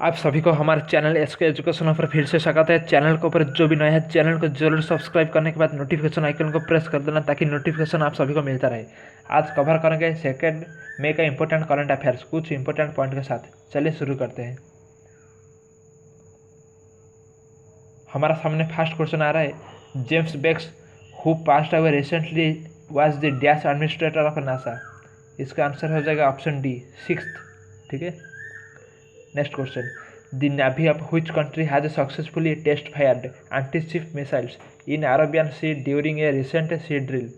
आप सभी को हमारे चैनल एसके एजुकेशन पर फिर से स्वागत है। चैनल के ऊपर जो भी नया है चैनल को जरूर सब्सक्राइब करने के बाद नोटिफिकेशन आइकन को प्रेस कर देना ताकि नोटिफिकेशन आप सभी को मिलता रहे। आज कवर करेंगे 2 मई का इंपॉर्टेंट करंट अफेयर्स कुछ इंपॉर्टेंट पॉइंट के साथ। चलिए शुरू करते हैं। हमारा सामने फर्स्ट क्वेश्चन आ रहा है, James Beggs who passed away recently was the dash administrator of NASA. इसका आंसर हो जाएगा ऑप्शन डी 6। ठीक है। Next question, the navy of which country has successfully test fired anti-ship missiles in Arabian Sea during a recent sea drill.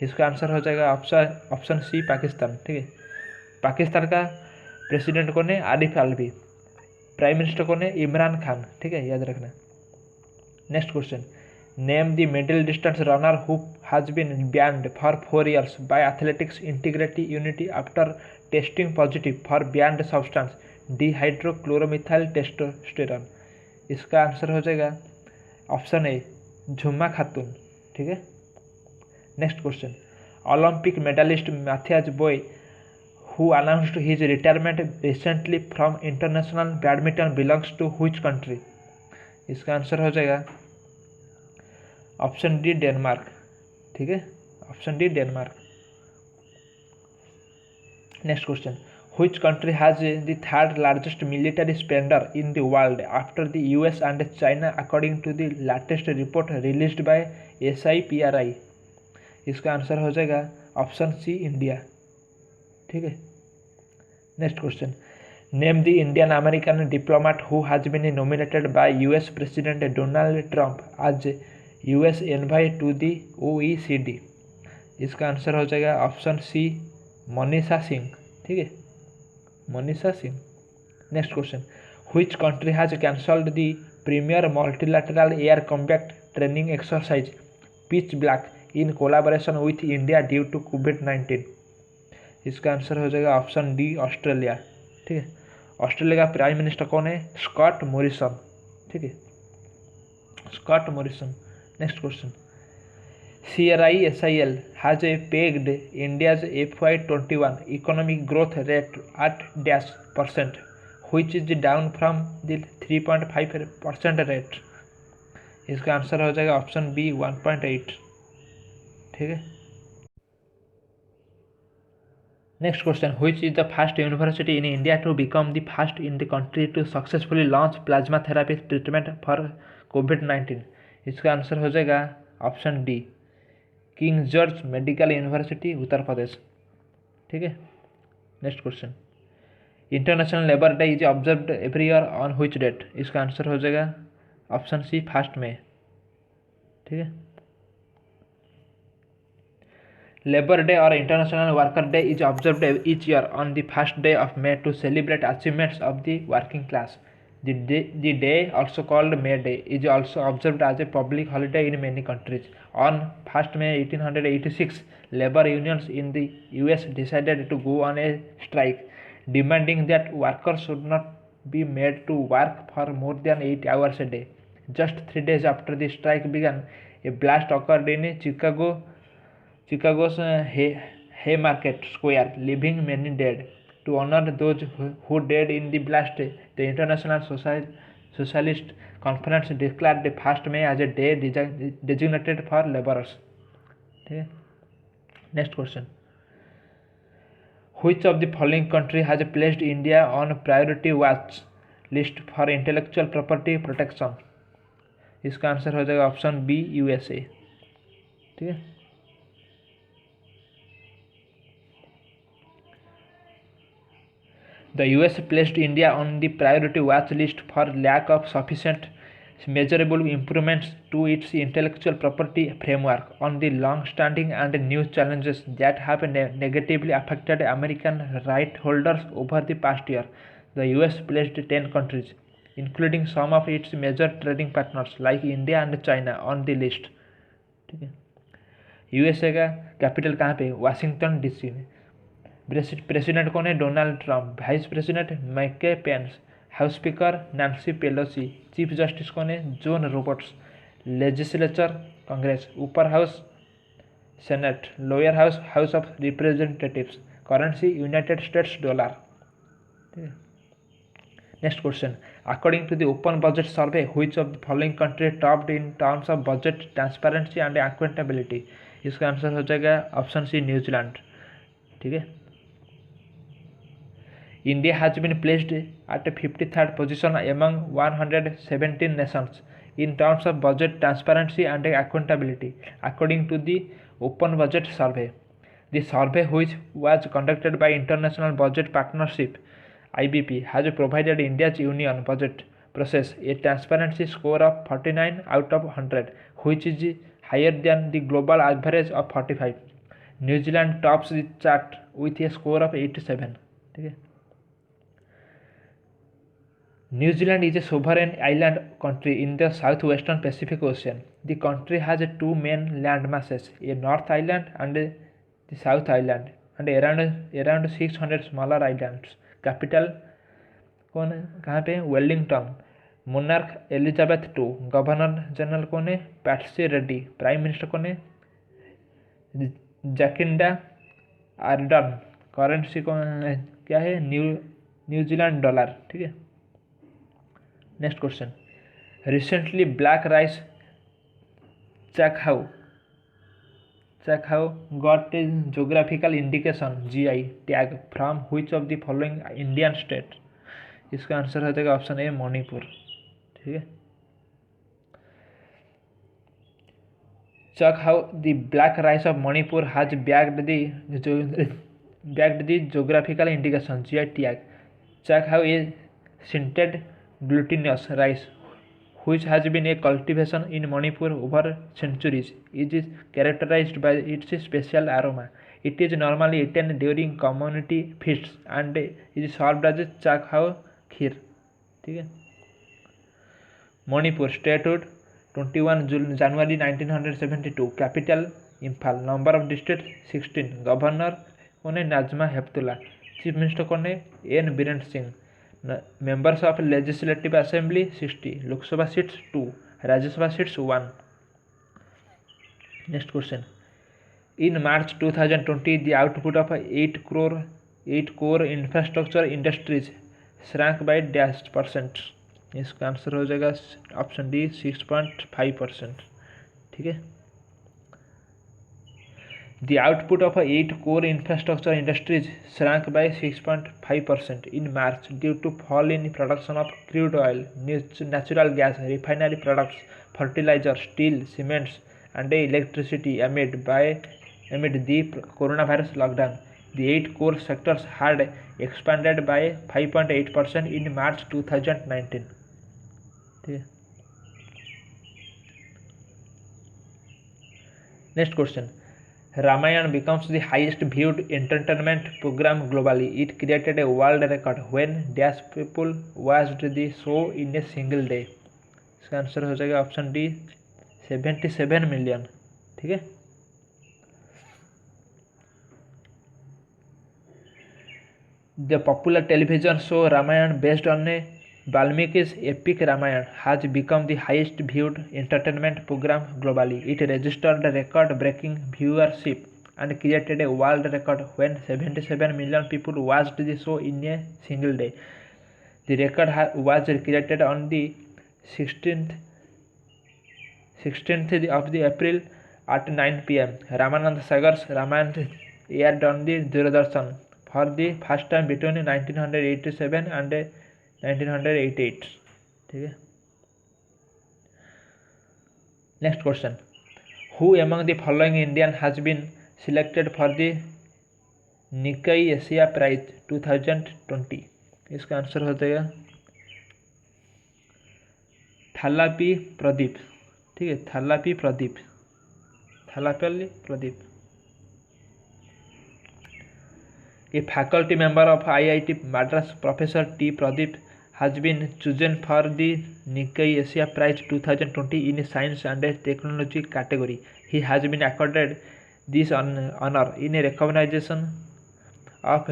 इसका answer हो जाएगा option सी पाकिस्तान। ठीक है। पाकिस्तान का प्रेसिडेंट कौन है? आरिफ अलवी। प्राइम मिनिस्टर कौन है? इमरान खान। ठीक है, याद रखना। Next question, name the middle distance runner who has been banned for 4 years by athletics integrity unity after testing positive for banned substance dehydrochloromethyl testosterone. इसका आंसर हो जाएगा ऑप्शन ए झुम्मा खातून। ठीक है। Next question, Olympic medallist Mathias Boe who announced his retirement recently from international badminton belongs to which country. इसका answer हो जाएगा option D Denmark. ठीक है, option D Denmark. Next question, which country has the third largest military spender in the world after the US and China according to the latest report released by SIPRI। इसका answer हो जाएगा option C India. ठीक है। Next question, name the Indian American diplomat who has been nominated by US president Donald Trump as US envoy to the OECD। इसका answer हो जाएगा option C Manisha Singh. ठीक है, Manisha Singh. Next question, which country has cancelled the premier multilateral air combat training exercise pitch black in collaboration with India due to कोविड-19। इसका answer हो जाएगा option D Australia. ठीक है। ऑस्ट्रेलिया का प्राइम मिनिस्टर कौन है? Scott Morrison. ठीक है, Scott Morrison. Next question, CRISIL has pegged India's FY21 economic growth rate at -%, which is down from the 3.5% rate। इसका आंसर हो जाएगा ऑप्शन बी 1.8। ठीक है। Next question, which is the first university in India to become the first in the country to successfully launch plasma therapy treatment for COVID-19। इसका answer हो जाएगा option D King George medical university Uttar Pradesh. ठीक है। Next question, international labour day is observed every year on which date. इसका answer हो जाएगा option C 1 मई। ठीक है। लेबर डे और international worker day is observed each year on the 1st day of May to celebrate achievements of the working class। The day, also called May Day, is also observed as a public holiday in many countries। On 1st May 1886, labor unions in the US decided to go on a strike, demanding that workers should not be made to work for more than 8 hours a day. Just 3 days after the strike began, a blast occurred in Chicago's Haymarket Square, leaving many dead। To honor those who died in the blast, the International Socialist Conference declared the 1st May as a day designated for laborers। ठीक है। Next question, which of the following country has placed India on priority watch list for intellectual property protection। इसका answer हो जाएगा option B USA। ठीक है। The US placed India on the priority watch list for lack of sufficient measurable improvements to its intellectual property framework on the long-standing and new challenges that have negatively affected American right holders over the past year। The US placed 10 countries, including some of its major trading partners like India and China, on the list। ठीक है। USA का capital कहाँ पे? Washington DC में। President कौन है? Donald Trump. Vice president Mike Pence. House speaker Nancy Pelosi. Chief justice कौन है? John Roberts. Legislature Congress. ऊपर house Senate. Lower house house of representatives. Currency United States dollar. ठीक है। Next question. According to the Open Budget Survey, which of the following country topped in terms of budget transparency and accountability? इसका answer हो जाएगा option सी New Zealand. ठीक है. India has been placed at a 53rd position among 117 nations in terms of budget transparency and accountability, according to the Open Budget Survey. The survey, which was conducted by International Budget Partnership (IBP), has provided India's union budget process a transparency score of 49 out of 100, which is higher than the global average of 45. New Zealand tops the chart with a score of 87. ठीक है. New Zealand is a sovereign island country in the southwestern Pacific Ocean. The country has two main land masses, a North Island and the South Island, and around 600 smaller islands. Capital कौन है कहाँ पे? Wellington. Monarch Elizabeth II. Governor general कौन है? Patsy Reddy. Prime minister कौन है? Jacinda Ardern. Currency कौन क्या है? New Zealand dollar. ठीक है. Next question. Recently, black rice Chakhau got a geographical indication GI tag from which of the following Indian state? इसका आंसर हो जाएगा ऑप्शन ए मणिपुर. ठीक है. Chakhau, the black rice of Manipur, has bagged the geographical indication GI tag. Chakhau is scented glutinous rice which has been a cultivation in Manipur over centuries. It is characterized by its special aroma. It is normally eaten during community feasts and is served as Chakhau kheer. ठीक है. Manipur. Statehood 21 January 1972. Capital Imphal. Number of district 16. Governor कौन है? Najma Heptulla. Chief minister कौन है? N Biren Singh. Members of Legislative Assembly 60. Lok Sabha seats 2. Rajya Sabha seats 1. Next question. In March 2020, the output of 8 core infrastructure industries shrank by %. इसका answer हो जाएगा option D 6.5%. ठीक है. The output of 8 core infrastructure industries shrank by 6.5% in March due to fall in production of crude oil, natural gas, refinery products, fertilizer, steel, cements, and electricity amid the coronavirus lockdown. The 8 core sectors had expanded by 5.8% in March 2019. Next question. Ramayana becomes the highest viewed entertainment program globally. It created a world record when dash people watched the show in a single day. इसका answer हो जाएगा option D 77 million. ठीक है. The popular television show Ramayana, based on Valmiki's epic Ramayana, has become the highest viewed entertainment program globally. It registered record-breaking viewership and created a world record when 77 million people watched the show in a single day. The record was created on the 16th of April at 9 p.m. Ramanand Sagar's Ramayana aired on the Doordarshan for the first time between 1987 and 1988. ठीक है. Next question. Who among the following Indian has been selected for the Nikkei Asia Prize 2020? इसका answer हो जाएगा थालापी प्रदीप. ठीक है. थालापी Pradeep. A faculty member of IIT Madras, Professor T. Pradeep, has been chosen for the Nikkei Asia Prize 2020 in Science and Technology category. He has been accorded this honor in recognition of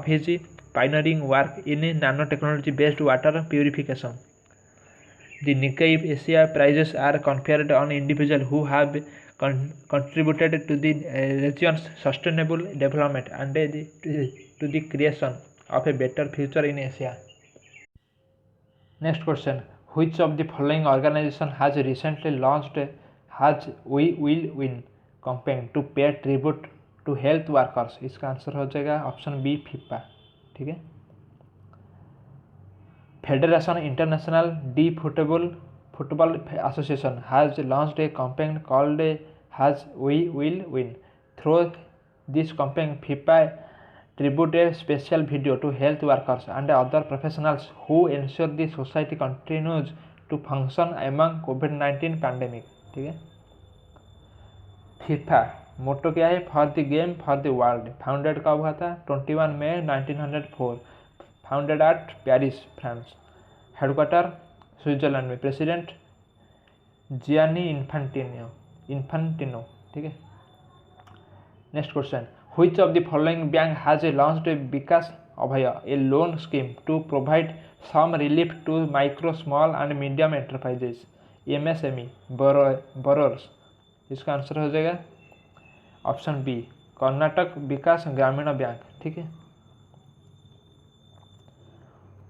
his pioneering work in nanotechnology-based water purification. The Nikkei Asia Prizes are conferred on individuals who have contributed to the region's sustainable development and to the creation of a better future in Asia. Next question, which of the following organization has recently launched has we will win campaign to pay tribute to health workers? इसका answer हो जाएगा option B FIFA. ठीक है। Federation international D football association has launched A campaign called has we will win. Through this campaign, FIFA tribute a special video to health workers and other professionals who ensure the society continues to function among COVID-19 pandemic. ठीक है। FIFA मोटो क्या है? For the game for the world. Founded कब हुआ था? 21 मई 1904। Founded eight Paris France. Headquarter Switzerland में। President Gianni इन्फांटिनो। ठीक है। Next question, which of the following bank has launched a Vikas Abhaya, a loan scheme to provide some relief to micro, small and medium enterprises MSME borrowers? इसका answer हो जाएगा option B Karnataka विकास ग्रामीण bank. ठीक है।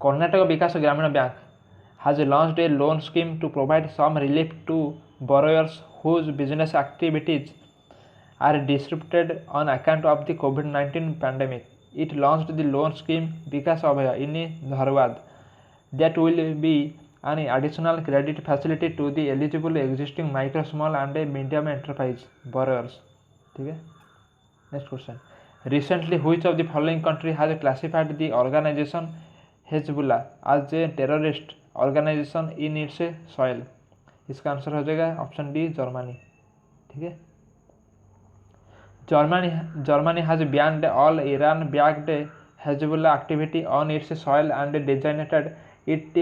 कर्नाटक विकास ग्रामीण bank has launched a loan scheme to provide some relief to borrowers whose business activities are disrupted on account of the COVID-19 pandemic. It launched the loan scheme Vikas Abhaya in Dharwad that will be an additional credit facility to the eligible existing micro, small and medium enterprise borrowers. ठीक है। Next question. Recently, which of the following country has classified the organization Hezbollah as a terrorist organization in its soil? इसका answer हो जाएगा option D Germany. ठीक है। Germany has banned all Iran-backed Hezbollah activity on its soil and designated it a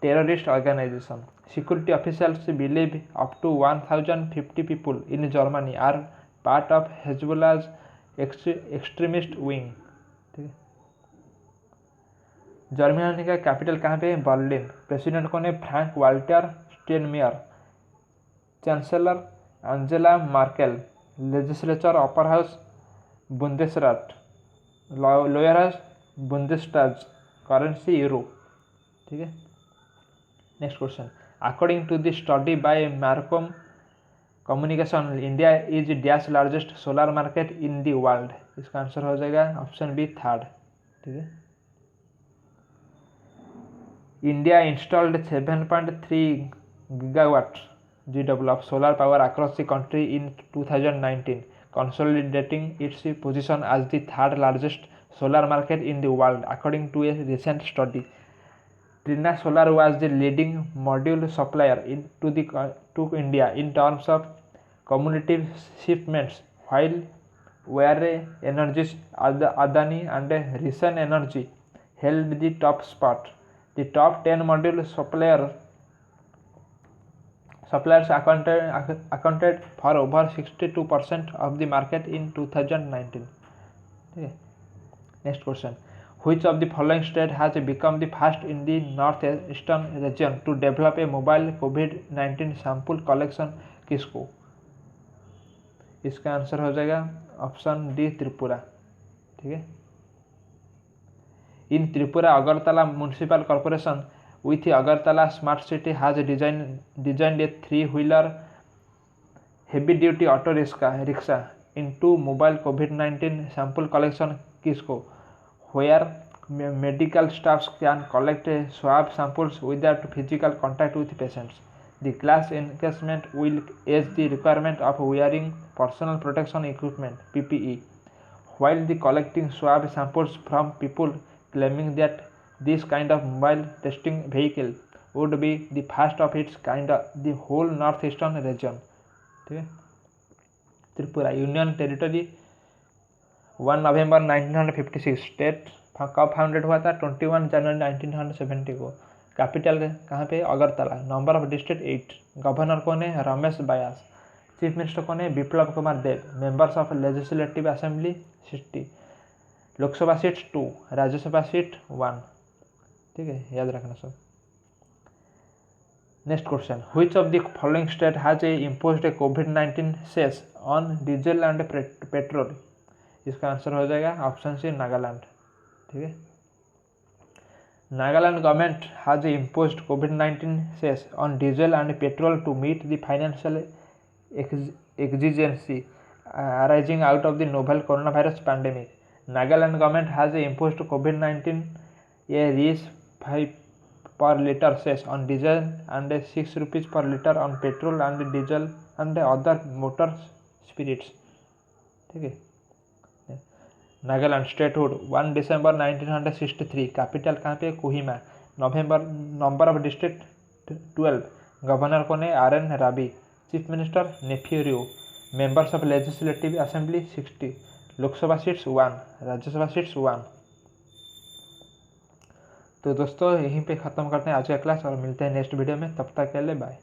terrorist organization. Security officials believe up to 1,050 people in Germany are part of Hezbollah's extremist wing. ठीक है। Germany का capital कहाँ पे? Berlin. President कौन है? Frank Walter Steinmeier. Chancellor Angela Merkel. Legislature upper house Bundesrat. Lower house Bundestag. Currency euro. ठीक है। Next question, according to the study by Mercom communication, India is dash largest solar market in the world. इसका answer हो जाएगा option B third. ठीक है। India installed 7.3 gigawatt GW of solar power across the country in 2019, consolidating its position as the third largest solar market in the world, according to a recent study. Trina Solar was the leading module supplier to India in terms of cumulative shipments, while Ware Energies, Adani and Risen Energy held the top spot. The top 10 module suppliers accounted for over 62% of the market in 2019. Next question, which of the following state has become the first in the northeastern region to develop a mobile COVID-19 sample collection किसको? इसका answer हो जाएगा option D Tripura. ठीक है। In Tripura Agartala municipal corporation with Agartala Smart City has designed a 3-wheeler heavy-duty auto rickshaw into mobile COVID-19 sample collection kiosks, where medical staffs can collect swab samples without physical contact with patients. The class encasement will ease the requirement of wearing personal protection equipment (PPE), while the collecting swab samples from people, claiming that this kind of mobile testing vehicle would be the first of its kind of the whole northeastern region. ठीक है। Tripura union territory 1 नवंबर 1956। State कब founded हुआ था? 21 जनवरी 1970 को। Capital कहाँ पे? Agartala. Number of district 8। Governor कौन है? रमेश बायास। चीफ मिनिस्टर कौन है? Biplab Kumar Deb. Members of legislative assembly 60। Lok Sabha seat 2, Rajya Sabha seat 1। ठीक है, याद रखना सब। Next question, which of the following state has imposed a COVID-19 cess on diesel and petrol? इसका आंसर हो जाएगा ऑप्शन सी नागालैंड। ठीक है। Nagaland government has imposed COVID-19 cess on diesel and petrol to meet the financial exigency arising out of the novel coronavirus pandemic. Nagaland government has imposed COVID-19 a Rs 5 per liter cess on diesel and 6 rupees per liter on petrol and diesel and other motor spirits. ठीक है. Nagaland statehood 1 दिसंबर 1963 capital कहाँ पे Kohima. Number of district 12. Governor कौन है RN Ravi. Chief minister Neiphiu Rio. Members of legislative assembly 60. Lok Sabha seats 1. Rajya Sabha seats 1. तो दोस्तों यहीं पे ख़त्म करते हैं आज का क्लास और मिलते हैं नेक्स्ट वीडियो में. तब तक के लिए बाय.